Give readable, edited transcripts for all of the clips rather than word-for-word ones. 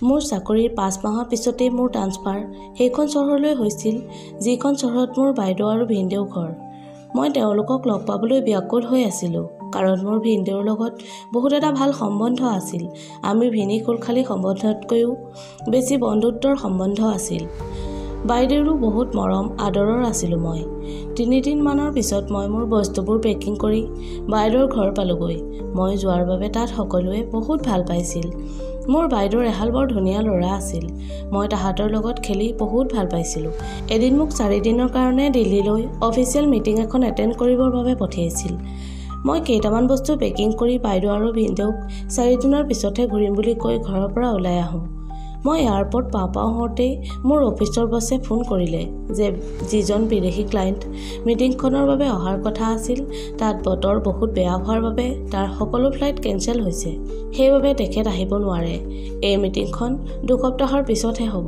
মোৰ চাকৰিৰ 5 মাহৰ পিছতেই মোৰ ট্ৰান্সফাৰ সেইখন চহৰলৈ হৈছিল, যিখন চহৰত মোৰ বাইদেউ আৰু ভিনদেউ ঘৰ। মই তেওঁলোকক লগ পাবলৈ ব্যাকুল হৈ আছিলোঁ, কাৰণ মোৰ ভিনদেউৰ লগত বহুত এটা ভাল সম্বন্ধ আছিল। আমি ভিনী খুলখালী সম্বন্ধতকৈও বেছি বন্ধুত্বৰ সম্বন্ধ আছিল। বাইদেউৰো বহুত মৰম আদৰৰ আছিলোঁ মই। 3 দিনমানৰ পিছত মই মোৰ বস্তুবোৰ পেকিং কৰি বাইদেউৰ ঘৰ পালোগৈ। মই যোৱাৰ বাবে তাত সকলোৱে বহুত ভাল পাইছিল। মোৰ বাইদেউৰ এহাল বৰ ধুনীয়া ল'ৰা আছিল। মই তাহাঁতৰ লগত খেলি বহুত ভাল পাইছিলোঁ। এদিন মোক 4 দিনৰ কাৰণে দিল্লীলৈ অফিচিয়েল মিটিং এখন এটেণ্ড কৰিবৰ বাবে পঠিয়াইছিল। মই কেইটামান বস্তু পেকিং কৰি বাইদেউ আৰু ভিনদেউক 4 দিনৰ পিছতহে ঘূৰিম বুলি কৈ ঘৰৰ পৰা ওলাই আহোঁ। মই এয়াৰপৰ্ট পাওঁ হওঁতেই মোৰ অফিচৰ বছে ফোন কৰিলে যে যিজন বিদেশী ক্লায়েণ্ট মিটিংখনৰ বাবে অহাৰ কথা আছিল, তাত বতৰ বহুত বেয়া হোৱাৰ বাবে তাৰ সকলো ফ্লাইট কেঞ্চেল হৈছে। সেইবাবে তেখেত আহিব নোৱাৰে। এই মিটিংখন 2 সপ্তাহৰ পিছতহে হ'ব।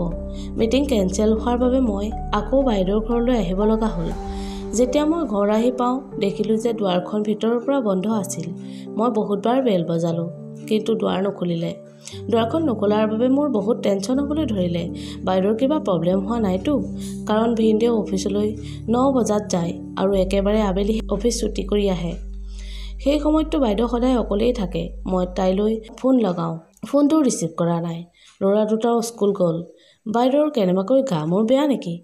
মিটিং কেঞ্চেল হোৱাৰ বাবে মই আকৌ বাইদেউৰ ঘৰলৈ আহিব লগা হ'ল। যেতিয়া মই ঘৰ আহি পাওঁ, দেখিলোঁ যে দুৱাৰখন ভিতৰৰ পৰা বন্ধ আছিল। মই বহুতবাৰ বেল বজালোঁ, কিন্তু দুৱাৰ নুখুলিলে। দুৱাৰখন নুখুলাৰ বাবে মোৰ বহুত টেনশ্যন হ'বলৈ ধৰিলে। বাইদেউৰ কিবা প্ৰব্লেম হোৱা নাইতো, কাৰণ ভিনদেউ অফিচলৈ 9 বজাত যায় আৰু একেবাৰে আবেলি অফিচ ছুটি কৰি আহে। সেই সময়ততো বাইদেউ সদায় অকলেই থাকে। মই তাইলৈ ফোন লগাওঁ, ফোনটো ৰিচিভ কৰা নাই। ল'ৰা দুটাও স্কুল গ'ল। বাইদেউৰ কেনেবাকৈ গা মূৰ বেয়া নেকি?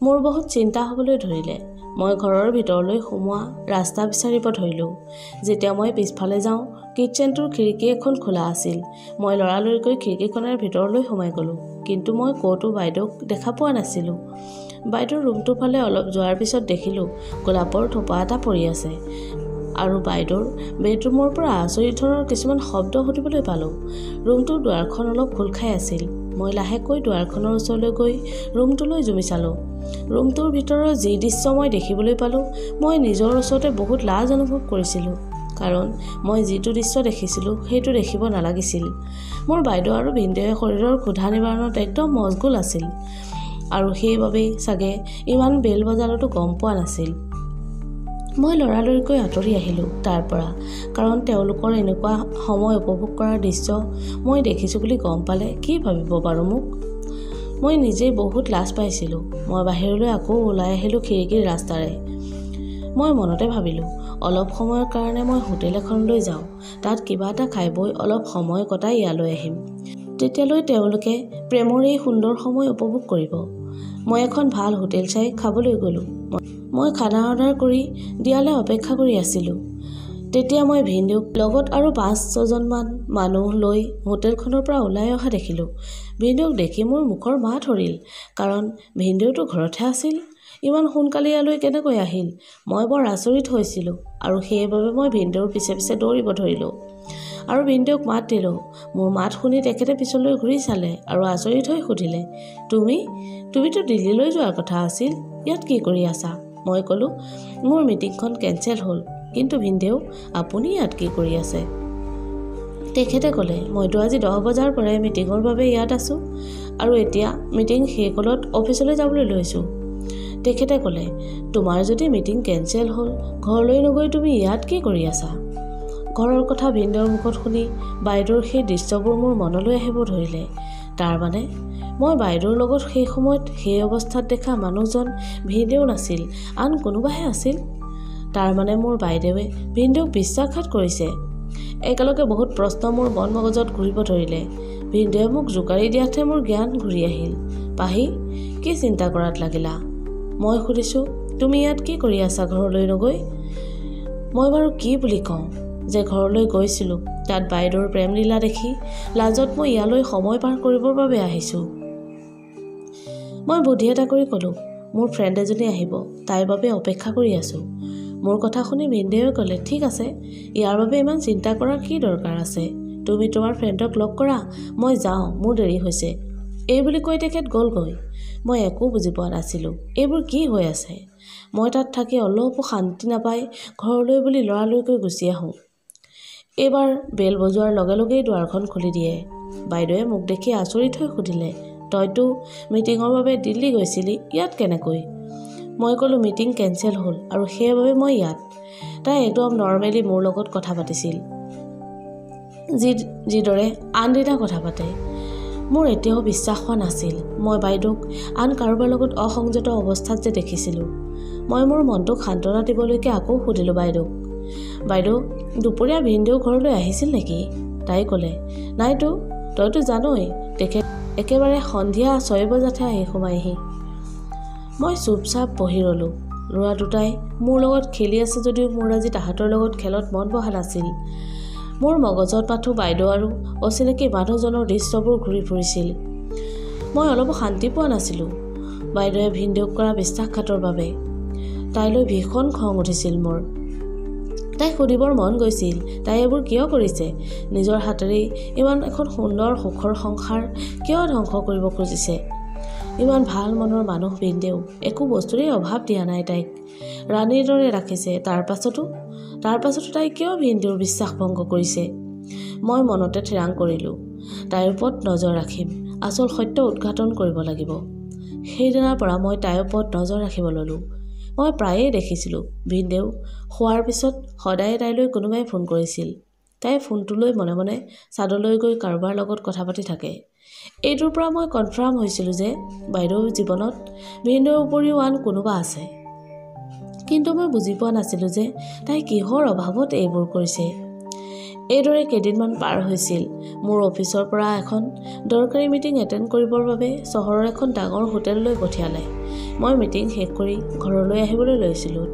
মোৰ বহুত চিন্তা হ'বলৈ ধৰিলে। মই ঘৰৰ ভিতৰলৈ সোমোৱা ৰাস্তা বিচাৰিব ধৰিলোঁ। যেতিয়া মই পিছফালে যাওঁ, কিটচেনটোৰ খিৰিকী এখন খোলা আছিল। মই লৰালৰিকৈ খিৰিকীখনৰ ভিতৰলৈ সোমাই গ'লোঁ, কিন্তু মই ক'তো বাইদেউক দেখা পোৱা নাছিলোঁ। বাইদেউৰ ৰুমটোৰ ফালে অলপ যোৱাৰ পিছত দেখিলোঁ গোলাপৰ থোপা এটা পৰি আছে, আৰু বাইদেউৰ বেডৰুমৰ পৰা আচৰিত ধৰণৰ কিছুমান শব্দ শুনিবলৈ পালোঁ। ৰুমটোৰ দুৱাৰখন অলপ খোল খাই আছিল। মই লাহেকৈ দুৱাৰখনৰ ওচৰলৈ গৈ ৰুমটোলৈ জুমি চালোঁ। ৰুমটোৰ ভিতৰৰ যি দৃশ্য মই দেখিবলৈ পালোঁ, মই নিজৰ ওচৰতে বহুত লাজ অনুভৱ কৰিছিলোঁ, কাৰণ মই যিটো দৃশ্য দেখিছিলোঁ সেইটো দেখিব নালাগিছিল। মোৰ বাইদেউ আৰু ভিনদেউৱে শৰীৰৰ ক্ষুধা নিবাৰণত একদম মচগুল আছিল, আৰু সেইবাবেই চাগে ইমান বেল বজালতো গম পোৱা নাছিল। মই লৰালৰিকৈ আঁতৰি আহিলোঁ তাৰ পৰা, কাৰণ তেওঁলোকৰ এনেকুৱা সময় উপভোগ কৰাৰ দৃশ্য মই দেখিছোঁ বুলি গম পালে কি ভাবিব বাৰু মোক। মই নিজেই বহুত লাজ পাইছিলোঁ। মই বাহিৰলৈ আকৌ ওলাই আহিলোঁ খিৰিকীৰ ৰাস্তাৰে। মই মনতে ভাবিলোঁ, অলপ সময়ৰ কাৰণে মই হোটেল এখনলৈ যাওঁ, তাত কিবা এটা খাই বৈ অলপ সময় কটাই ইয়ালৈ আহিম। তেতিয়ালৈ তেওঁলোকে প্ৰেমৰ এই সুন্দৰ সময় উপভোগ কৰিব। মই এখন ভাল হোটেল চাই খাবলৈ গ'লোঁ। মই খানা অৰ্ডাৰ কৰি দিয়ালৈ অপেক্ষা কৰি আছিলোঁ। তেতিয়া মই ভিনদেউক লগত আৰু 5-6জনমান মানুহ লৈ হোটেলখনৰ পৰা ওলাই অহা দেখিলোঁ। ভিনদেউক দেখি মোৰ মুখৰ মাত সৰিল, কাৰণ ভিনদেউটো ঘৰতহে আছিল। ইমান সোনকালে ইয়ালৈ কেনেকৈ আহিল? মই বৰ আচৰিত হৈছিলোঁ, আৰু সেইবাবে মই ভিনদেউৰ পিছে পিছে দৌৰিব ধৰিলোঁ আৰু ভিনদেউক মাত দিলোঁ। মোৰ মাত শুনি তেখেতে পিছলৈ ঘূৰি চালে আৰু আচৰিত হৈ সুধিলে, তুমিতো দিল্লীলৈ যোৱাৰ কথা আছিল, ইয়াত কি কৰি আছা? মই ক'লোঁ, মোৰ মিটিংখন কেঞ্চেল হ'ল। কিন্তু ভিনদেউ, আপুনি ইয়াত কি কৰি আছে? তেখেতে ক'লে, মইতো আজি 10 বজাৰ পৰাই মিটিঙৰ বাবে ইয়াত আছোঁ, আৰু এতিয়া মিটিং শেষ হ'লত অফিচলৈ যাবলৈ লৈছোঁ। তেখেতে ক'লে, তোমাৰ যদি মিটিং কেঞ্চেল হ'ল, ঘৰলৈ নগৈ তুমি ইয়াত কি কৰি আছা? ঘৰৰ কথা ভিনদেউৰ মুখত শুনি বাইদেউৰ সেই দৃশ্যবোৰ মোৰ মনলৈ আহিব ধৰিলে। তাৰমানে মই বাইদেউৰ লগত সেই সময়ত সেই অৱস্থাত দেখা মানুহজন ভিনদেউ নাছিল, আন কোনোবাহে আছিল। তাৰমানে মোৰ বাইদেৱে ভিনদেউক বিশ্বাসঘাত কৰিছে। একেলগে বহুত প্ৰশ্ন মোৰ মন মগজত ঘূৰিব ধৰিলে। ভিনদেউৱে মোক জোকাৰি দিয়াতহে মোৰ জ্ঞান ঘূৰি আহিল। পাহি, কি চিন্তা কৰাত লাগিলা? মই সুধিছোঁ, তুমি ইয়াত কি কৰি আছা ঘৰলৈ নগৈ? মই বাৰু কি বুলি কওঁ যে ঘৰলৈ গৈছিলোঁ, তাত বাইদেউৰ প্ৰেমলীলা দেখি লাজত মই ইয়ালৈ সময় পাৰ কৰিবৰ বাবে আহিছোঁ। মই বুদ্ধি এটা কৰি ক'লোঁ, মোৰ ফ্ৰেণ্ড এজনী আহিব, তাইৰ বাবে অপেক্ষা কৰি আছোঁ। মোৰ কথা শুনি ভিনদেউৱে ক'লে, ঠিক আছে, ইয়াৰ বাবে ইমান চিন্তা কৰাৰ কি দৰকাৰ আছে? তুমি তোমাৰ ফ্ৰেণ্ডক লগ কৰা, মই যাওঁ, মোৰ দেৰি হৈছে। এই বুলি কৈ তেখেত গ'লগৈ। মই একো বুজি পোৱা নাছিলোঁ, এইবোৰ কি হৈ আছে। মই তাত থাকি অলপো শান্তি নাপাই ঘৰলৈ বুলি লৰালৰিকৈ গুচি আহোঁ। এইবাৰ বেল বজোৱাৰ লগে লগেই দুৱাৰখন খুলি দিয়ে। বাইদেৱে মোক দেখি আচৰিত হৈ সুধিলে, তইতো মিটিঙৰ বাবে দিল্লী গৈছিলি, ইয়াত কেনেকৈ? মই ক'লোঁ, মিটিং কেঞ্চেল হ'ল আৰু সেইবাবে মই ইয়াত। তাই একদম নৰ্মেলি মোৰ লগত কথা পাতিছিল, যিদৰে আন দিনা কথা পাতে। মোৰ এতিয়াও বিশ্বাস হোৱা নাছিল মই বাইদেউক আন কাৰোবাৰ লগত অসংযত অৱস্থাত যে দেখিছিলোঁ। মই মোৰ মনটোক সান্তনা দিবলৈকে আকৌ সুধিলোঁ বাইদেউক, বাইদেউ দুপৰীয়া ভিনদেউ ঘৰলৈ আহিছিল নেকি? তাই ক'লে, নাইতো, তইতো জানই তেখেত একেবাৰে সন্ধিয়া 6 বজাতহে আহি সোমাইহি। মই চুপচাপ বহি ৰ'লোঁ। ল'ৰা দুটাই মোৰ লগত খেলি আছে যদিও মোৰ আজি তাহাঁতৰ লগত খেলত মন বহা নাছিল। মোৰ মগজত মাথো বাইদেউ আৰু অচিনাকি মানুহজনৰ দৃশ্যবোৰ ঘূৰি ফুৰিছিল। মই অলপো শান্তি পোৱা নাছিলোঁ বাইদেৱে ভিনদেউক কৰা বিশ্বাসঘাতৰ বাবে। তাইলৈ ভীষণ খং উঠিছিল মোৰ। তাইক সুধিবৰ মন গৈছিল তাই এইবোৰ কিয় কৰিছে, নিজৰ হাতেৰেই ইমান এখন সুন্দৰ সুখৰ সংসাৰ কিয় ধ্বংস কৰিব খুজিছে। ইমান ভাল মনৰ মানুহ ভিনদেউ, একো বস্তুৰে অভাৱ দিয়া নাই তাইক, ৰাণীৰ দৰে ৰাখিছে। তাৰ পাছতো তাই কিয় ভিনদেউৰ বিশ্বাস ভংগ কৰিছে। মই মনতে থিৰাং কৰিলোঁ তাইৰ ওপৰত নজৰ ৰাখিম, আচল সত্য উদ্ঘাটন কৰিব লাগিব। সেইদিনাৰ পৰা মই তাইৰ ওপৰত নজৰ ৰাখিব ল'লোঁ। মই প্ৰায়েই দেখিছিলোঁ ভিনদেউ শোৱাৰ পিছত সদায় তাইলৈ কোনোবাই ফোন কৰিছিল। তাই ফোনটোলৈ মনে মনে চাদলৈ গৈ কাৰোবাৰ লগত কথা পাতি থাকে। এইটোৰ পৰা মই কনফাৰ্ম হৈছিলোঁ যে বাইদেউৰ জীৱনত ভিনদেউৰ উপৰিও আন কোনোবা আছে। কিন্তু মই বুজি পোৱা নাছিলোঁ যে তাই কিহৰ অভাৱত এইবোৰ কৰিছে। এইদৰে কেইদিনমান পাৰ হৈছিল। মোৰ অফিচৰ পৰা এখন দৰকাৰী মিটিং এটেণ্ড কৰিবৰ বাবে চহৰৰ এখন ডাঙৰ হোটেললৈ পঠিয়ালে। মই মিটিং শেষ কৰি ঘৰলৈ আহিবলৈ লৈছিলোঁ।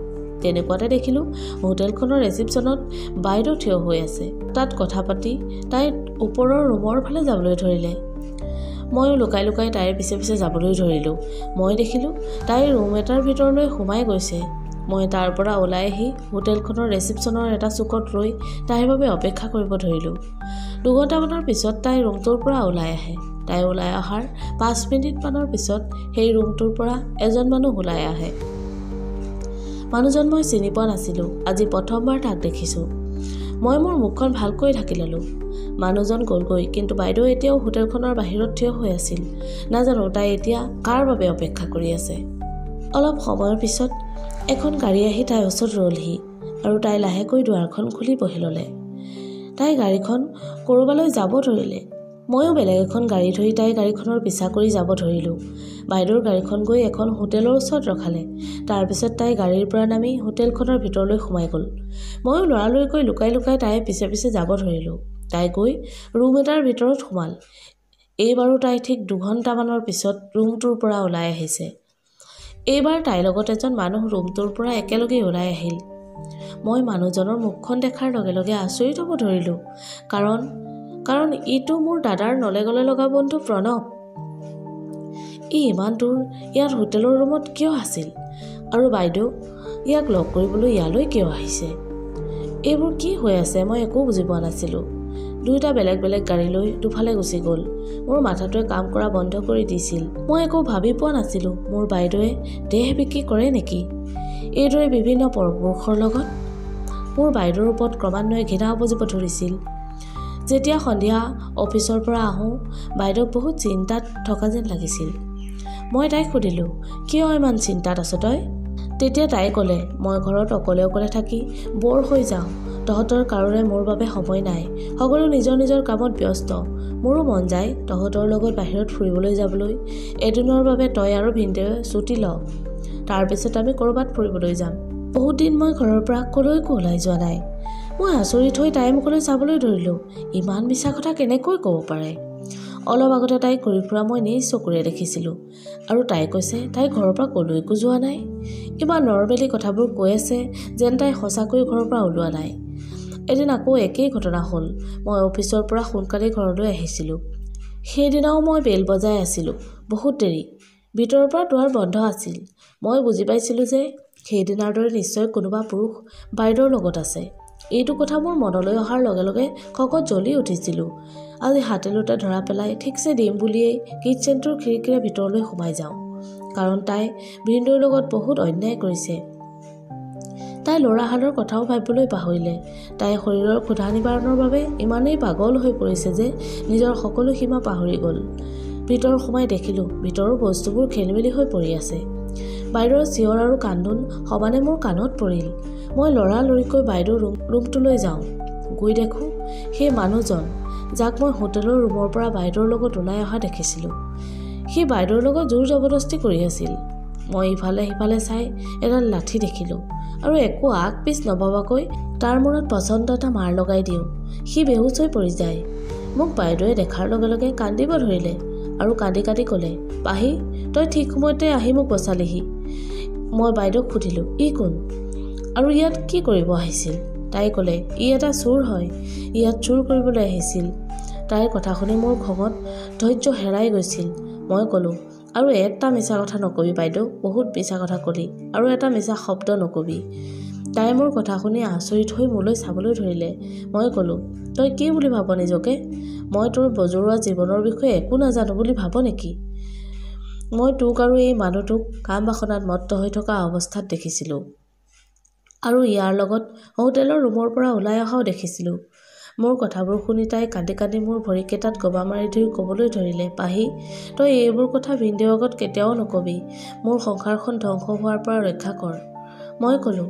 তেনেকুৱাতে দেখিলোঁ হোটেলখনৰ ৰিচিপশ্যনত বাইদেউ থিয় হৈ আছে। তাত কথা পাতি তাই ওপৰৰ ৰুমৰ ফালে যাবলৈ ধৰিলে। ময়ো লুকাই লুকাই তাইৰ পিছে পিছে যাবলৈ ধৰিলোঁ। মই দেখিলোঁ তাই ৰুম এটাৰ ভিতৰলৈ সোমাই গৈছে। মই তাৰ পৰা ওলাই আহি হোটেলখনৰ ৰিচিপশ্যনৰ এটা চুকত ৰৈ তাইৰ বাবে অপেক্ষা কৰিব ধৰিলোঁ। 2 ঘণ্টামানৰ পিছত তাই ৰুমটোৰ পৰা ওলাই আহে। তাই ওলাই অহাৰ 5 মিনিটমানৰ পিছত সেই ৰুমটোৰ পৰা এজন মানুহ ওলাই আহে। মানুহজন মই চিনি পোৱা নাছিলোঁ, আজি প্ৰথমবাৰ তাক দেখিছোঁ। মই মোৰ মুখখন ভালকৈ ঢাকি ল'লোঁ। মানুহজন গ'লগৈ, কিন্তু বাইদেউ এতিয়াও হোটেলখনৰ বাহিৰত থিয় হৈ আছিল। নাজানো তাই এতিয়া কাৰ বাবে অপেক্ষা কৰি আছে। অলপ সময়ৰ পিছত এখন গাড়ী আহি তাইৰ ওচৰত ৰ'লহি আৰু তাই লাহেকৈ দুৱাৰখন খুলি বহি ল'লে। তাই গাড়ীখন ক'ৰবালৈ যাব ধৰিলে। ময়ো বেলেগ এখন গাড়ী ধৰি তাই গাড়ীখনৰ পিছা কৰি যাব ধৰিলোঁ। বাইদেউৰ গাড়ীখন গৈ এখন হোটেলৰ ওচৰত ৰখালে। তাৰপিছত তাই গাড়ীৰ পৰা নামি হোটেলখনৰ ভিতৰলৈ সোমাই গ'ল। ময়ো লৰালৰিকৈ লুকাই লুকাই তাইৰ পিছে পিছে যাব ধৰিলোঁ। তাই গৈ ৰুম এটাৰ ভিতৰত সোমাল। এইবাৰো তাই ঠিক 2 ঘণ্টামানৰ পিছত ৰুমটোৰ পৰা ওলাই আহিছে। এইবাৰ তাইৰ লগত এজন মানুহ ৰুমটোৰ পৰা একেলগে ওলাই আহিল। মই মানুহজনৰ মুখখন দেখাৰ লগে লগে আচৰিত হ'ব ধৰিলোঁ, কাৰণ ইটো মোৰ দাদাৰ নলে গলে লগা বন্ধু প্ৰণৱ। ই ইমান দূৰ ইয়াত হোটেলৰ ৰুমত কিয় আছিল আৰু বাইদেউ ইয়াক লগ কৰিবলৈ ইয়ালৈ কিয় আহিছে? এইবোৰ কি হৈ আছে মই একো বুজি পোৱা নাছিলোঁ। 2টা বেলেগ বেলেগ গাড়ী লৈ দুফালে গুচি গ'ল। মোৰ মাথাটোৱে কাম কৰা বন্ধ কৰি দিছিল। মই একো ভাবি পোৱা নাছিলোঁ মোৰ বাইদেৱে দেহ বিক্ৰী কৰে নেকি। এইদৰে বিভিন্ন পৰপুৰুষৰ লগত মোৰ বাইদেউৰ ওপৰত ক্ৰমান্বয়ে ঘৃণা উপজিব ধৰিছিল। যেতিয়া সন্ধিয়া অফিচৰ পৰা আহোঁ বাইদেউক বহুত চিন্তাত থকা যেন লাগিছিল। মই তাইক সুধিলোঁ, কিয় ইমান চিন্তাত আছ তই? তেতিয়া তাই ক'লে, মই ঘৰত অকলে অকলে থাকি বৰ হৈ যাওঁ। তহঁতৰ কাৰোৰে মোৰ বাবে সময় নাই। সকলো নিজৰ নিজৰ কামত ব্যস্ত। মোৰো মন যায় তহঁতৰ লগত বাহিৰত ফুৰিবলৈ যাবলৈ। এদিনৰ বাবে তই আৰু ভিনদেউৱে ছুটি ল, তাৰপিছত আমি ক'ৰবাত ফুৰিবলৈ যাম। বহুত দিন মই ঘৰৰ পৰা ক'লৈকো ওলাই যোৱা নাই। মই আচৰিত হৈ তাইৰ মুখলৈ চাবলৈ ধৰিলোঁ। ইমান মিছা কথা কেনেকৈ ক'ব পাৰে? অলপ আগতে তাই ঘূৰি ফুৰা মই নিজ চকুৰে দেখিছিলোঁ আৰু তাই কৈছে তাই ঘৰৰ পৰা ক'লৈকো যোৱা নাই। ইমান নৰ্মেলি কথাবোৰ কৈ আছে যেন তাই সঁচাকৈ ঘৰৰ পৰা ওলোৱা নাই। এদিন আকৌ একেই ঘটনা হ'ল। মই অফিচৰ পৰা সোনকালে ঘৰলৈ আহিছিলোঁ। সেইদিনাও মই বেল বজাই আছিলোঁ। বহুত দেৰি। ভিতৰৰ পৰা দুৱাৰ বন্ধ আছিল। মই বুজি পাইছিলোঁ যে সেইদিনাৰ দৰে নিশ্চয় কোনোবা পুৰুষ বাইদেউৰ লগত আছে। এইটো কথা মোৰ মনলৈ অহাৰ লগে লগে খকত জ্বলি উঠিছিলোঁ। আজি হাতেলোতে ধৰা পেলাই ঠিকছে দিম বুলিয়েই কিটচেনটোৰ খিৰিকীৰে ভিতৰলৈ সোমাই যাওঁ, কাৰণ তাই ভিনদেউৰ লগত বহুত অন্যায় কৰিছে। তাই ল'ৰাহালৰ কথাও ভাবিবলৈ পাহৰিলে। তাই শৰীৰৰ ক্ষুধা নিবাৰণৰ বাবে ইমানেই পাগল হৈ পৰিছে যে নিজৰ সকলো সীমা পাহৰি গ'ল। ভিতৰ সোমাই দেখিলোঁ ভিতৰৰ বস্তুবোৰ খেলিমেলি হৈ পৰি আছে। বাইদেউৰ চিঞৰ আৰু কান্দোন সমানে মোৰ কাণত পৰিল। মই লৰালৰিকৈ বাইদেউৰ ৰুমটোলৈ যাওঁ। গৈ দেখোঁ সেই মানুহজন যাক মই হোটেলৰ ৰুমৰ পৰা বাইদেউৰ লগত ওলাই অহা দেখিছিলোঁ। সি বাইদেউৰ লগত জোৰ জবৰদস্তি কৰি আছিল। মই ইফালে সিফালে চাই এডাল লাঠি দেখিলোঁ আৰু একো আগ পিছ নভবাকৈ তাৰ মূৰত পচন্দ এটা মাৰ লগাই দিওঁ। সি বেহুচ হৈ পৰি যায়। মোক বাইদেৱে দেখাৰ লগে লগে কান্দিব ধৰিলে আৰু কান্দি কান্দি ক'লে, পাহি তই ঠিক সময়তে আহি মোক বচালিহি। মই বাইদেউক সুধিলোঁ, ই কোন আৰু ইয়াত কি কৰিব আহিছিল? তাই ক'লে, ই এটা চোৰ হয়, ইয়াত চোৰ কৰিবলৈ আহিছিল। তাইৰ কথা শুনি মোৰ খঙত ধৈৰ্য হেৰাই গৈছিল। মই ক'লোঁ, আৰু এটা মিছা কথা নকবি বাইদেউ, বহুত মিছা কথা ক'লি, আৰু এটা মিছা শব্দ নকবি। তাই মোৰ কথা শুনি আচৰিত হৈ মোলৈ চাবলৈ ধৰিলে। মই ক'লোঁ, তই কি বুলি ভাব নিজকে? মই তোৰ বজৰুৱা জীৱনৰ বিষয়ে একো নাজানো বুলি ভাব নেকি? মই তোক আৰু এই মানুহটোক কাম বাসনাত মত্ত হৈ থকা অৱস্থাত দেখিছিলোঁ আৰু ইয়াৰ লগত হোটেলৰ ৰুমৰ পৰা ওলাই অহাও দেখিছিলোঁ। মোৰ কথাবোৰ শুনি তাই কান্দি কান্দি মোৰ ভৰিকেইটাত গবা মাৰি ধৰি ক'বলৈ ধৰিলে, পাহি তই এইবোৰ কথা ভিনদেউৰ আগত কেতিয়াও নকবি, মোৰ সংসাৰখন ধ্বংস হোৱাৰ পৰা ৰক্ষা কৰ। মই ক'লোঁ,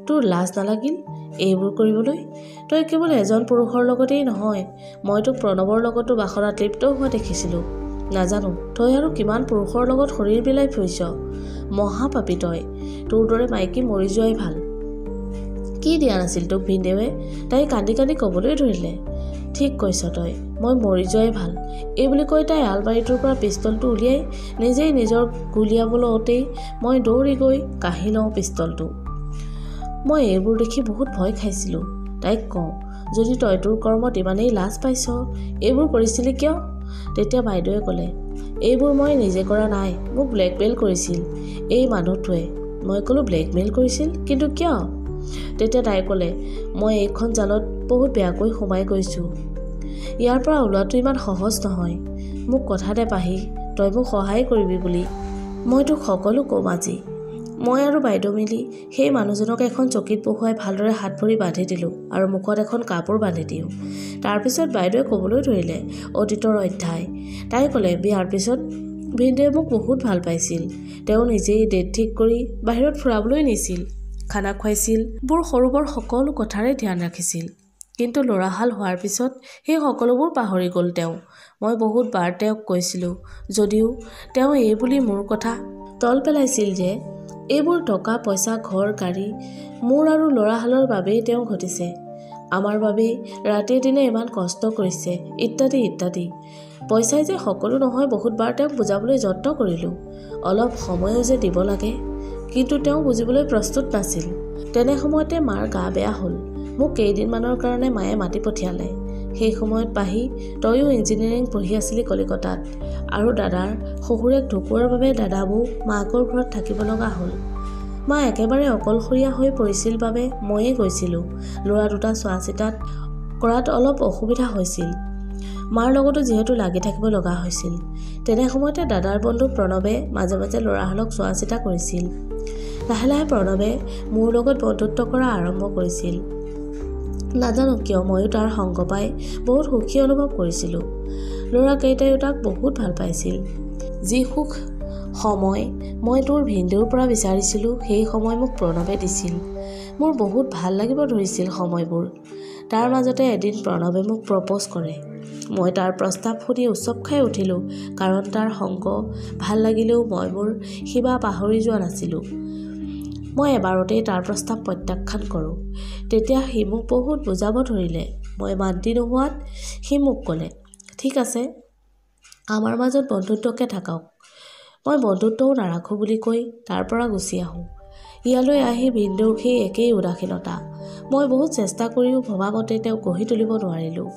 তোৰ লাজ নালাগিল এইবোৰ কৰিবলৈ? তই কেৱল এজন পুৰুষৰ লগতেই নহয়, মই তোক প্ৰণৱৰ লগতো বাসনাত লিপ্ত হোৱা দেখিছিলোঁ। নাজানো তই আৰু কিমান পুৰুষৰ লগত শৰীৰ বিলাই ফুৰিছ। মহাপাপী তই, তোৰ দৰে মাইকী মৰি যোৱাই ভাল। কি দিয়া নাছিল তোক ভিনদেৱে? তাই কান্দি কান্দি ক'বলৈ ধৰিলে। ঠিক কৈছ তই, মই মৰি যোৱাই ভাল। এই বুলি কৈ তাই আলমাৰিটোৰ পৰা পিষ্টলটো উলিয়াই নিজেই নিজৰ গুলিয়াবলৈতেই মই দৌৰি গৈ কাঢ়ি লওঁ পিষ্টলটো। মই এইবোৰ দেখি বহুত ভয় খাইছিলোঁ। তাইক কওঁ, যদি তই তোৰ কৰ্মত ইমানেই লাজ পাইছ, এইবোৰ কৰিছিলি কিয়? তেতিয়া বাইদেৱে ক'লে, এইবোৰ মই নিজে কৰা নাই, মোক ব্লেকমেইল কৰিছিল এই মানুহটোৱে। মই ক'লোঁ, ব্লেকমেইল কৰিছিল? কিন্তু কিয়? তেতিয়া তাই ক'লে, মই এইখন জালত বহুত বেয়াকৈ সোমাই গৈছোঁ, ইয়াৰ পৰা ওলোৱাটো ইমান সহজ নহয়। মোক কথা দে পাহি, তই মোক সহায় কৰিবি বুলি। মই তোক সকলো ক'ম আজি। মই আৰু বাইদেউ মিলি সেই মানুহজনক এখন চকীত বহুৱাই ভালদৰে হাত ভৰি বান্ধি দিলোঁ আৰু মুখত এখন কাপোৰ বান্ধি দিওঁ। তাৰপিছত বাইদেৱে ক'বলৈ ধৰিলে অতীতৰ অধ্যায়। তাই ক'লে, বিয়াৰ পিছত ভিনদেৱে মোক বহুত ভাল পাইছিল। তেওঁ নিজেই ডেট ঠিক কৰি বাহিৰত ফুৰাবলৈ নিছিল, খানা খুৱাইছিল, বোৰ সৰু বৰ সকলো কথাৰে ধ্যান ৰাখিছিল। কিন্তু ল'ৰাহাল হোৱাৰ পিছত সেই সকলোবোৰ পাহৰি গ'ল তেওঁ। মই বহুত বাৰ তেওঁক কৈছিলোঁ, যদিও তেওঁ এই বুলি মোৰ কথা তল পেলাইছিল যে এইবোৰ টকা পইচা ঘৰ গাড়ী মোৰ আৰু ল'ৰাহালৰ বাবেই তেওঁ ঘটিছে, আমাৰ বাবেই ৰাতিয়ে দিনে ইমান কষ্ট কৰিছে ইত্যাদি ইত্যাদি। পইচাই যে সকলো নহয় বহুতবাৰ তেওঁক বুজাবলৈ যত্ন কৰিলোঁ, অলপ সময়ো যে দিব লাগে, কিন্তু তেওঁ বুজিবলৈ প্ৰস্তুত নাছিল। তেনে সময়তে মাৰ গা বেয়া হ'ল। মোক কেইদিনমানৰ কাৰণে মায়ে মাতি পঠিয়ালে। সেই সময়ত পাহি তয়ো ইঞ্জিনিয়াৰিং পঢ়ি আছিলি কলিকতাত, আৰু দাদাৰ শহুৰেক ঢুকোৱাৰ বাবে দাদাবৌ মাকৰ ঘৰত থাকিব লগা হ'ল। মা একেবাৰে অকলশৰীয়া হৈ পৰিছিল বাবে ময়ে গৈছিলোঁ। ল'ৰা দুটা চোৱা চিতাত কৰাত অলপ অসুবিধা হৈছিল, মাৰ লগতো যিহেতু লাগি থাকিব লগা হৈছিল। তেনে সময়তে দাদাৰ বন্ধু প্ৰণৱে মাজে মাজে ল'ৰাহালক চোৱা চিতা কৰিছিল। লাহে লাহে প্ৰণৱে মোৰ লগত বন্ধুত্ব কৰা আৰম্ভ কৰিছিল। নাজানো কিয় ময়ো তাৰ সংগ পাই বহুত সুখী অনুভৱ কৰিছিলোঁ। ল'ৰাকেইটাইও তাক বহুত ভাল পাইছিল। যি সুখ সময় মই তোৰ ভিনদেউৰ পৰা বিচাৰিছিলোঁ সেই সময় মোক প্ৰণৱে দিছিল। মোৰ বহুত ভাল লাগিব ধৰিছিল সময়বোৰ। তাৰ মাজতে এদিন প্ৰণৱে মোক প্ৰপ'জ কৰে। মই তাৰ প্ৰস্তাৱ শুনি উচপ খাই উঠিলোঁ, কাৰণ তাৰ সংগ ভাল লাগিলেও মই মোৰ শিপা পাহৰি যোৱা নাছিলোঁ। মই এবাৰতেই তাৰ প্ৰস্তাৱ প্ৰত্যাখ্যান কৰোঁ। তেতিয়া সি মোক বহুত বুজাব ধৰিলে। মই মান্তি নোহোৱাত সি মোক ক'লে, ঠিক আছে আমাৰ মাজত বন্ধুত্বকে থাকক। মই বন্ধুত্বও নাৰাখোঁ বুলি কৈ তাৰ পৰা গুচি আহোঁ। ইয়ালৈ আহি ভিনদেউৰ সেই একেই উদাসীনতা। মই বহুত চেষ্টা কৰিও ভবামতে তেওঁক গঢ়ি তুলিব নোৱাৰিলোঁ।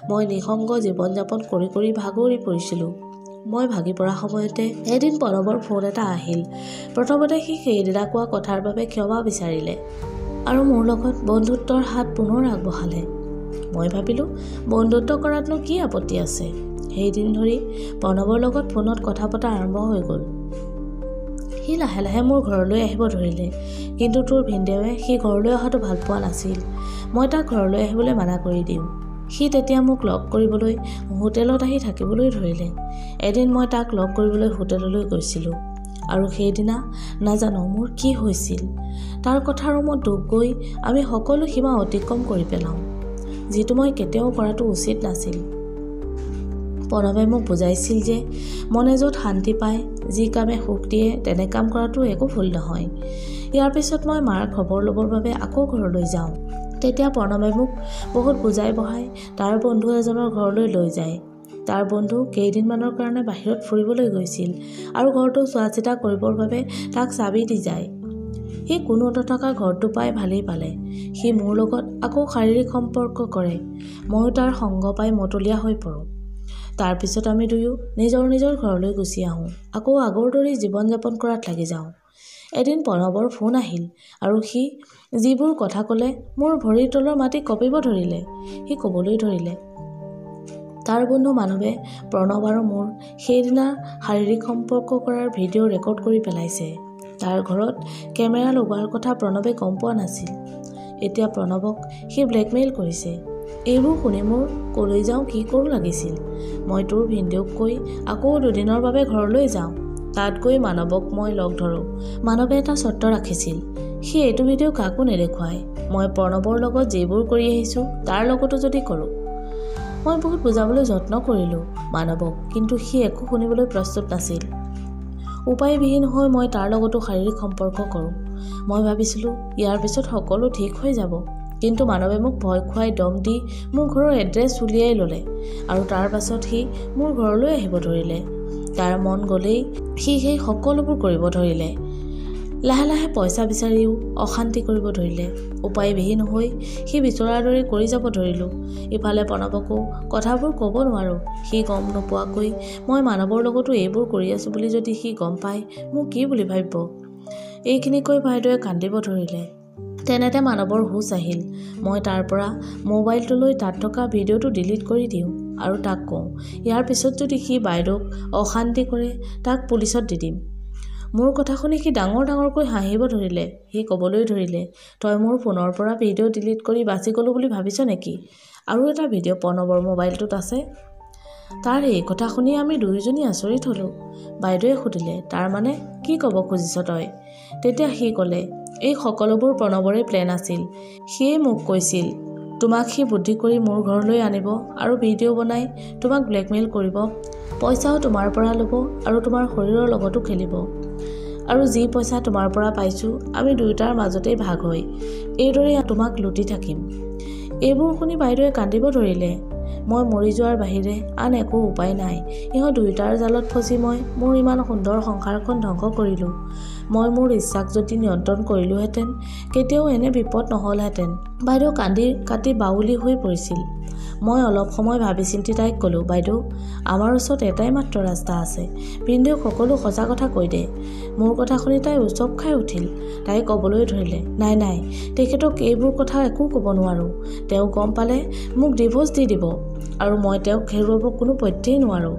মই নিঃসংগ জীৱন যাপন কৰি কৰি ভাগৰি পৰিছিলোঁ। মই ভাগি পৰা সময়তে এদিন প্ৰণৱৰ ফোন এটা আহিল। প্ৰথমতে সি সেইদিনা কোৱা কথাৰ বাবে ক্ষমা বিচাৰিলে আৰু মোৰ লগত বন্ধুত্বৰ হাত পুনৰ আগবঢ়ালে। মই ভাবিলোঁ বন্ধুত্ব কৰাতনো কি আপত্তি আছে। সেইদিন ধৰি প্ৰণৱৰ লগত ফোনত কথা পতা আৰম্ভ হৈ গ'ল। সি লাহে লাহে মোৰ ঘৰলৈ আহিব ধৰিলে, কিন্তু তোৰ ভিনদেৱে সি ঘৰলৈ অহাটো ভাল পোৱা নাছিল। মই তাক ঘৰলৈ আহিবলৈ মানা কৰি দিওঁ। সি তেতিয়া মোক লগ কৰিবলৈ হোটেলত আহি থাকিবলৈ ধৰিলে। এদিন মই তাক লগ কৰিবলৈ হোটেললৈ গৈছিলোঁ আৰু সেইদিনা নাজানো মোৰ কি হৈছিল। তাৰ কথা ৰুমত ডুব গৈ আমি সকলো সীমা অতিক্ৰম কৰি পেলাওঁ, যিটো মই কেতিয়াও কৰাটো উচিত নাছিল। প্ৰণৱে মোক বুজাইছিল যে মনে য'ত শান্তি পায়, যি কামে সুখ দিয়ে তেনে কাম কৰাটো একো ভুল নহয়। ইয়াৰ পিছত মই মাৰ খবৰ ল'বৰ বাবে আকৌ ঘৰলৈ যাওঁ। তেতিয়া প্ৰণৱে মোক বহুত বুজাই বঢ়াই তাৰ বন্ধু এজনৰ ঘৰলৈ লৈ যায়। তাৰ বন্ধু কেইদিনমানৰ কাৰণে বাহিৰত ফুৰিবলৈ গৈছিল আৰু ঘৰটো চোৱা চিতা কৰিবৰ বাবে তাক চাবি দি যায়। সি কোনো নথকা ঘৰটো পাই ভালেই পালে। সি মোৰ লগত আকৌ শাৰীৰিক সম্পৰ্ক কৰে। ময়ো তাৰ সংগ পাই মতলীয়া হৈ পৰোঁ। তাৰপিছত আমি দুয়ো নিজৰ নিজৰ ঘৰলৈ গুচি আহোঁ। আকৌ আগৰ দৰেই জীৱন যাপন কৰাত লাগি যাওঁ। এদিন প্ৰণৱৰ ফোন আহিল আৰু সি যিবোৰ কথা ক'লে মোৰ ভৰিৰ তলৰ মাটি কঁপিব ধৰিলে। সি ক'বলৈ ধৰিলে তাৰ বন্ধু মানৱে প্ৰণৱ আৰু মোৰ সেইদিনা শাৰীৰিক সম্পৰ্ক কৰাৰ ভিডিঅ' ৰেকৰ্ড কৰি পেলাইছে। তাৰ ঘৰত কেমেৰা লগোৱাৰ কথা প্ৰণৱে গম পোৱা নাছিল। এতিয়া প্ৰণৱক সি ব্লেকমেইল কৰিছে। এইবোৰ শুনি মোৰ ক'লৈ যাওঁ কি কৰোঁ লাগিছিল। মই তোৰ ভিনদেউক কৈ আকৌ দুদিনৰ বাবে ঘৰলৈ যাওঁ। তাত গৈ মানৱক মই লগ ধৰোঁ। মানৱে এটা চৰ্ত ৰাখিছিল, সি এইটো ভিডিঅ' কাকো নেদেখুৱায়। মই প্ৰণৱৰ লগত যিবোৰ কৰি আহিছোঁ তাৰ লগতো যদি কৰোঁ। মই বহুত বুজাবলৈ যত্ন কৰিলোঁ মানৱক, কিন্তু সি একো শুনিবলৈ প্ৰস্তুত নাছিল। উপায়বিহীন হৈ মই তাৰ লগতো শাৰীৰিক সম্পৰ্ক কৰোঁ। মই ভাবিছিলোঁ ইয়াৰ পিছত সকলো ঠিক হৈ যাব, কিন্তু মানৱে মোক ভয় খুৱাই দম দি মোৰ ঘৰৰ এড্ৰেছ উলিয়াই ল'লে আৰু তাৰ পাছত সি মোৰ ঘৰলৈ আহিব ধৰিলে। তাৰ মন গ'লেই সি সেই সকলোবোৰ কৰিব ধৰিলে। লাহে লাহে পইচা বিচাৰিও অশান্তি কৰিব ধৰিলে। উপায়বিহীন হৈ সি বিচৰাৰ দৰে কৰি যাব ধৰিলোঁ। ইফালে প্ৰণৱকো কথাবোৰ ক'ব নোৱাৰোঁ। সি গম নোপোৱাকৈ মই মানৱৰ লগতো এইবোৰ কৰি আছোঁ বুলি যদি সি গম পায় মোক কি বুলি ভাবিব। এইখিনি কৈ বাইদেৱে কান্দিব ধৰিলে। তেনেতে মানৱৰ হুঁচ আহিল। মই তাৰ পৰা মোবাইলটো লৈ তাত থকা ভিডিঅ'টো ডিলিট কৰি দিওঁ আৰু তাক কওঁ ইয়াৰ পিছত যদি সি বাইদেউক অশান্তি কৰে তাক পুলিচত দি দিম। মোৰ কথা শুনি সি ডাঙৰ ডাঙৰকৈ হাঁহিব ধৰিলে। সি ক'বলৈ ধৰিলে, তই মোৰ ফোনৰ পৰা ভিডিঅ' ডিলিট কৰি বাচি গ'লোঁ বুলি ভাবিছ নেকি? আৰু এটা ভিডিঅ' প্ৰণৱৰ মোবাইলটোত আছে। তাৰ এই কথা শুনি আমি দুয়োজনী আচৰিত হ'লোঁ। বাইদেৱে সুধিলে, তাৰ মানে কি ক'ব খুজিছ তই? তেতিয়া সি ক'লে, এই সকলোবোৰ প্ৰণৱৰে প্লেন আছিল। সিয়ে মোক কৈছিল তোমাক সি বুদ্ধি কৰি মোৰ ঘৰলৈ আনিব আৰু ভিডিঅ' বনাই তোমাক ব্লেকমেইল কৰিব। পইচাও তোমাৰ পৰা ল'ব আৰু তোমাৰ শৰীৰৰ লগতো খেলিব। আৰু যি পইচা তোমাৰ পৰা পাইছোঁ আমি দুয়োটাৰ মাজতেই ভাগ হৈ এইদৰে তোমাক লুটি থাকিম। এইবোৰ শুনি বাইদেৱে কান্দিব ধৰিলে। মই মৰি যোৱাৰ বাহিৰে আন একো উপায় নাই। ইহঁত দুয়োটাৰ জালত ফচি মই মোৰ ইমান সুন্দৰ সংসাৰখন ধ্বংস কৰিলোঁ। মই মোৰ ইচ্ছাক যদি নিয়ন্ত্ৰণ কৰিলোহেঁতেন কেতিয়াও এনে বিপদ নহ'লহেঁতেন। বাইদেউ কান্দি কাটি বাউলি হৈ পৰিছিল। মই অলপ সময় ভাবি চিন্তি তাইক ক'লোঁ, বাইদেউ আমাৰ ওচৰত এটাই মাত্ৰ ৰাস্তা আছে। ভিনদেউক সকলো সঁচা কথা কৈ দে। মোৰ কথা শুনি তাই উচপ খাই উঠিল। তাই ক'বলৈ ধৰিলে, নাই নাই তেখেতক এইবোৰ কথা একো ক'ব নোৱাৰোঁ। তেওঁ গম পালে মোক ডিভোৰ্চ দি দিব আৰু মই তেওঁক হেৰুৱাব কোনো পধ্যেই নোৱাৰোঁ।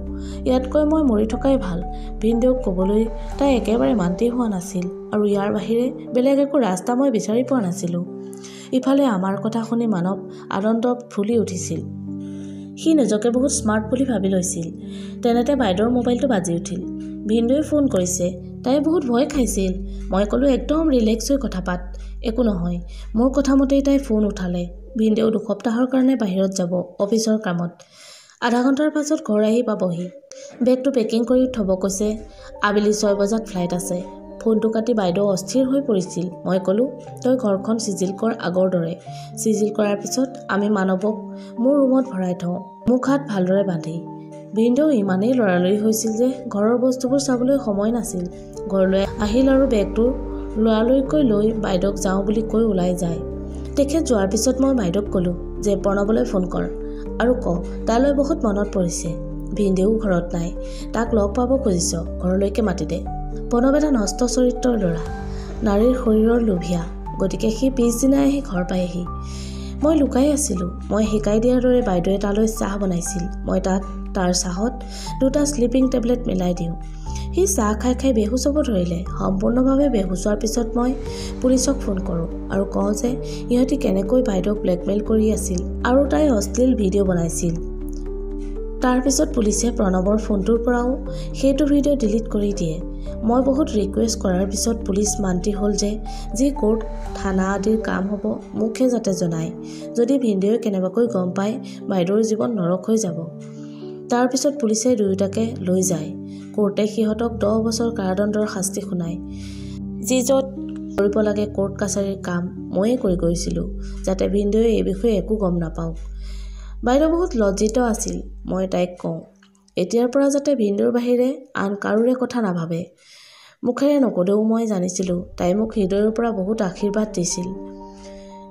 ইয়াতকৈ মই মৰি থকাই ভাল। ভিনদেউক ক'বলৈ তাই একেবাৰে মান্তি হোৱা নাছিল আৰু ইয়াৰ বাহিৰে বেলেগ একো ৰাস্তা মই বিচাৰি পোৱা নাছিলোঁ। ইফালে আমাৰ কথা শুনি মানৱ আনন্দত ফুলি উঠিছিল। সি নিজকে বহুত স্মাৰ্ট বুলি ভাবি লৈছিল। তেনেতে বাইদেউৰ মোবাইলটো বাজি উঠিল। ভিনদেউৱে ফোন কৰিছে। তাই বহুত ভয় খাইছিল। মই ক'লোঁ একদম ৰিলেক্স হৈ কথা পাত, একো নহয়। মোৰ কথা মতেই তাই ফোন উঠালে। ভিনদেউ 2 সপ্তাহৰ কাৰণে বাহিৰত যাব অফিচৰ কামত। আধা ঘণ্টাৰ পাছত ঘৰ আহি পাবহি। বেগটো পেকিং কৰি থ'ব কৈছে। আবেলি 6 বজাত ফ্লাইট আছে। ফোনটো কাটি বাইদেউ অস্থিৰ হৈ পৰিছিল। মই ক'লোঁ, তই ঘৰখন চিজিল কৰ আগৰ দৰে। চিজিল কৰাৰ পিছত আমি মানৱক মোৰ ৰুমত ভৰাই থওঁ, মুখ হাত ভালদৰে বান্ধি। ভিনদেউ ইমানেই লৰালৰি হৈছিল যে ঘৰৰ বস্তুবোৰ চাবলৈ সময় নাছিল। ঘৰলৈ আহিল আৰু বেগটো লৰালৰিকৈ লৈ বাইদেউক যাওঁ বুলি কৈ ওলাই যায়। তেখেত যোৱাৰ পিছত মই বাইদেউক ক'লোঁ যে প্ৰণৱলৈ ফোন কৰ আৰু ক তালৈ বহুত মনত পৰিছে। ভিনদেউ ঘৰত নাই, তাক লগ পাব খুজিছ, ঘৰলৈকে মাতি দে। প্ৰণৱ এটা নষ্ট চৰিত্ৰৰ ল'ৰা, নাৰীৰ শৰীৰৰ লোভিয়া, গতিকে সি পিছদিনাই আহি ঘৰ পায়হি। মই লুকাই আছিলোঁ। মই শিকাই দিয়াৰ দৰে বাইদেৱে তালৈ চাহ বনাইছিল। মই তাৰ চাহত 2টা স্লিপিং টেবলেট মিলাই দিওঁ। সি চাহ খাই খাই বেহুচ হ'ব ধৰিলে। সম্পূৰ্ণভাৱে বেহুচ হোৱাৰ পিছত মই পুলিচক ফোন কৰোঁ আৰু কওঁ যে ইহঁতি কেনেকৈ বাইদেউক ব্লেকমেইল কৰি আছিল আৰু তাই অশ্লীল ভিডিঅ' বনাইছিল। তাৰপিছত পুলিচে প্ৰণৱৰ ফোনটোৰ পৰাও সেইটো ভিডিঅ' ডিলিট কৰি দিয়ে। মই বহুত ৰিকুৱেষ্ট কৰাৰ পিছত পুলিচ মান্তি হ'ল যে যি কোৰ্ট থানা আদিৰ কাম হ'ব মোকহে যাতে জনায়। যদি ভিনদেউৱে কেনেবাকৈ গম পায় বাইদেউৰ জীৱন নৰক হৈ যাব। তাৰ পিছত পুলিচে দুয়োটাকে লৈ যায়। কোৰ্টে সিহঁতক 10 বছৰ কাৰাদণ্ডৰ শাস্তি শুনায়। যি য'ত কৰিব লাগে কোৰ্ট কাছাৰীৰ কাম ময়ে কৰি গৈছিলোঁ, যাতে ভিনদেউৱে এই বিষয়ে একো গম নাপাওক। বাইদেউ বহুত লজ্জিত আছিল। মই তাইক কওঁ, এতিয়াৰ পৰা যাতে ভিনদেউৰ বাহিৰে আন কাৰোৰে কথা নাভাবে। মুখেৰে নকলেও মই জানিছিলোঁ তাই মোক হৃদয়ৰ পৰা বহুত আশীৰ্বাদ দিছিল।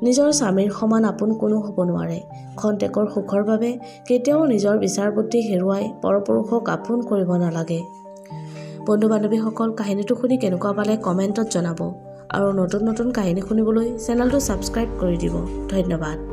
নিজৰ স্বামীৰ সমান আপোন কোনো হ'ব নোৱাৰে। খন্তেকৰ সুখৰ বাবে কেতিয়াও নিজৰ বিচাৰ বুদ্ধি হেৰুৱাই পৰপুৰুষক আপোন কৰিব নালাগে। বন্ধু বান্ধৱীসকল, কাহিনীটো শুনি কেনেকুৱা পালে কমেণ্টত জনাব আৰু নতুন নতুন কাহিনী শুনিবলৈ চেনেলটো ছাবস্ক্ৰাইব কৰি দিব। ধন্যবাদ।